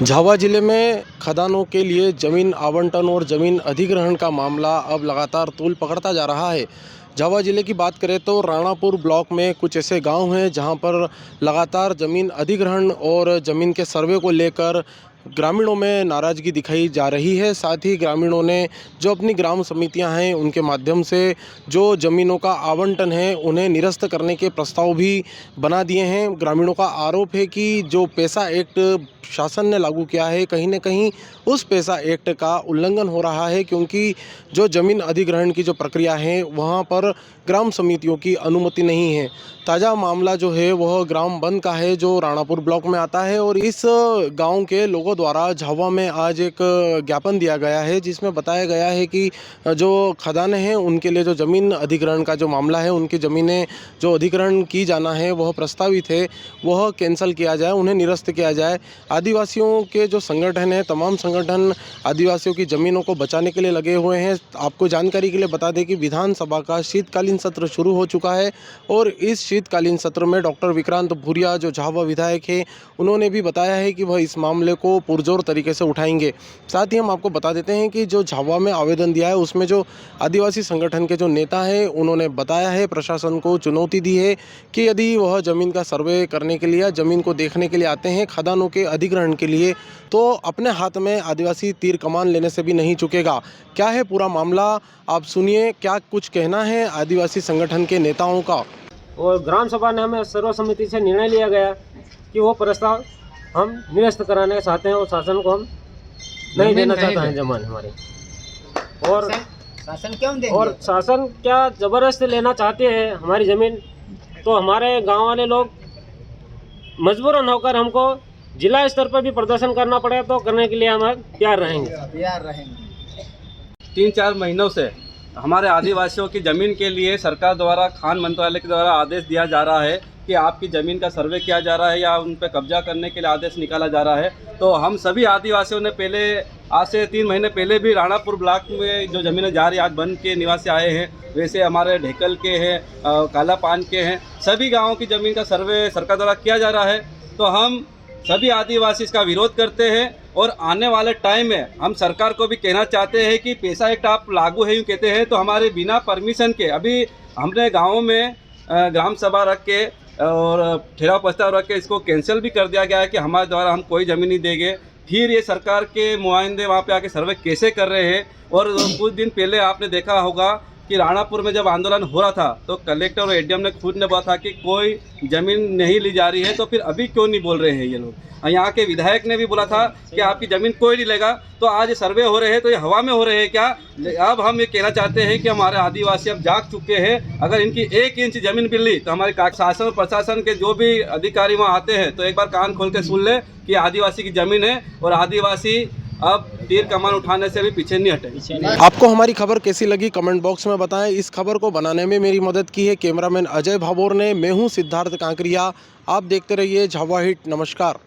झाबुआ जिले में खदानों के लिए ज़मीन आवंटन और ज़मीन अधिग्रहण का मामला अब लगातार तूल पकड़ता जा रहा है। झाबुआ जिले की बात करें तो राणापुर ब्लॉक में कुछ ऐसे गांव हैं जहां पर लगातार ज़मीन अधिग्रहण और ज़मीन के सर्वे को लेकर ग्रामीणों में नाराज़गी दिखाई जा रही है। साथ ही ग्रामीणों ने जो अपनी ग्राम समितियां हैं उनके माध्यम से जो ज़मीनों का आवंटन है उन्हें निरस्त करने के प्रस्ताव भी बना दिए हैं। ग्रामीणों का आरोप है कि जो पैसा एक्ट शासन ने लागू किया है, कहीं न कहीं उस पैसा एक्ट का उल्लंघन हो रहा है, क्योंकि जो ज़मीन अधिग्रहण की जो प्रक्रिया है वहाँ पर ग्राम समितियों की अनुमति नहीं है। ताज़ा मामला जो है वह ग्राम बंद का है जो राणापुर ब्लॉक में आता है और इस गांव के लोगों द्वारा झाबुआ में आज एक ज्ञापन दिया गया है जिसमें बताया गया है कि जो खदानें हैं उनके लिए जो ज़मीन अधिग्रहण का जो मामला है, उनकी ज़मीनें जो अधिग्रहण की जाना है वह प्रस्तावित है, वह कैंसिल किया जाए, उन्हें निरस्त किया जाए। आदिवासियों के जो संगठन हैं, तमाम संगठन आदिवासियों की ज़मीनों को बचाने के लिए लगे हुए हैं। आपको जानकारी के लिए बता दें कि विधानसभा का शीतकालीन सत्र शुरू हो चुका है और इस शीतकालीन सत्र में डॉक्टर विक्रांत भूरिया जो झाबुआ विधायक हैं, उन्होंने भी बताया है कि वह इस मामले को पुरजोर तरीके से उठाएंगे। साथ ही हम आपको बता देते हैं कि जो झाबुआ में आवेदन दिया है उसमें जो आदिवासी संगठन के जो नेता हैं उन्होंने बताया है, प्रशासन को चुनौती दी है कि यदि वह ज़मीन का सर्वे करने के लिए, ज़मीन को देखने के लिए आते हैं खदानों के अधिग्रहण के लिए, तो अपने हाथ में आदिवासी तीर कमान लेने से भी नहीं चूकेगा। क्या है पूरा मामला, आप सुनिए क्या कुछ कहना है आदिवासी संगठन के नेताओं का। और ग्राम सभा ने हमें सर्वसम्मति से निर्णय लिया गया कि वो प्रस्ताव हम निरस्त कराने चाहते हैं और शासन को हम नहीं देना चाहते हैं जमीन हमारी। और शासन क्यों देंगे? और शासन क्या जबरदस्ती लेना चाहते हैं हमारी ज़मीन, तो हमारे गांव वाले लोग मजबूरन होकर हमको जिला स्तर पर भी प्रदर्शन करना पड़े तो करने के लिए हम तैयार रहेंगे। 3-4 महीनों से हमारे आदिवासियों की ज़मीन के लिए सरकार द्वारा, खान मंत्रालय के द्वारा आदेश दिया जा रहा है कि आपकी ज़मीन का सर्वे किया जा रहा है या उन पर कब्जा करने के लिए आदेश निकाला जा रहा है। तो हम सभी आदिवासियों ने पहले, आज से 3 महीने पहले भी राणापुर ब्लॉक में जो ज़मीनें जा रही आज बंद के निवासी आए हैं, वैसे हमारे ढेकल के हैं, कालापान के हैं, सभी गाँवों की ज़मीन का सर्वे सरकार द्वारा किया जा रहा है। तो हम सभी आदिवासी इसका विरोध करते हैं और आने वाले टाइम में हम सरकार को भी कहना चाहते हैं कि पैसा एक्ट आप लागू है यूँ कहते हैं तो हमारे बिना परमिशन के, अभी हमने गाँव में ग्राम सभा रख के और ठहराव प्रस्ताव रख के इसको कैंसिल भी कर दिया गया है कि हमारे द्वारा हम कोई ज़मीन नहीं देंगे। फिर ये सरकार के नुमाइंदे वहाँ पे आके सर्वे कैसे कर रहे हैं। और कुछ दिन पहले आपने देखा होगा कि राणापुर में जब आंदोलन हो रहा था तो कलेक्टर और एडीएम ने खुद ने बोला था कि कोई ज़मीन नहीं ली जा रही है, तो फिर अभी क्यों नहीं बोल रहे हैं ये लोग। यहाँ के विधायक ने भी बोला था कि आपकी ज़मीन कोई नहीं लेगा, तो आज सर्वे हो रहे हैं तो ये हवा में हो रहे हैं क्या। अब हम ये कहना चाहते हैं कि हमारे आदिवासी अब जाग चुके हैं, अगर इनकी 1 इंच ज़मीन मिल ली तो हमारे शासन और प्रशासन के जो भी अधिकारी वहाँ आते हैं तो एक बार कान खोल के सुन ले कि आदिवासी की ज़मीन है और आदिवासी अब तीर कमान उठाने से भी पीछे नहीं हटे। आपको हमारी खबर कैसी लगी कमेंट बॉक्स में बताएं। इस खबर को बनाने में मेरी मदद की है कैमरामैन अजय भाभोर ने। मैं हूं सिद्धार्थ कांकरिया। आप देखते रहिए झाबुआ हिट। नमस्कार।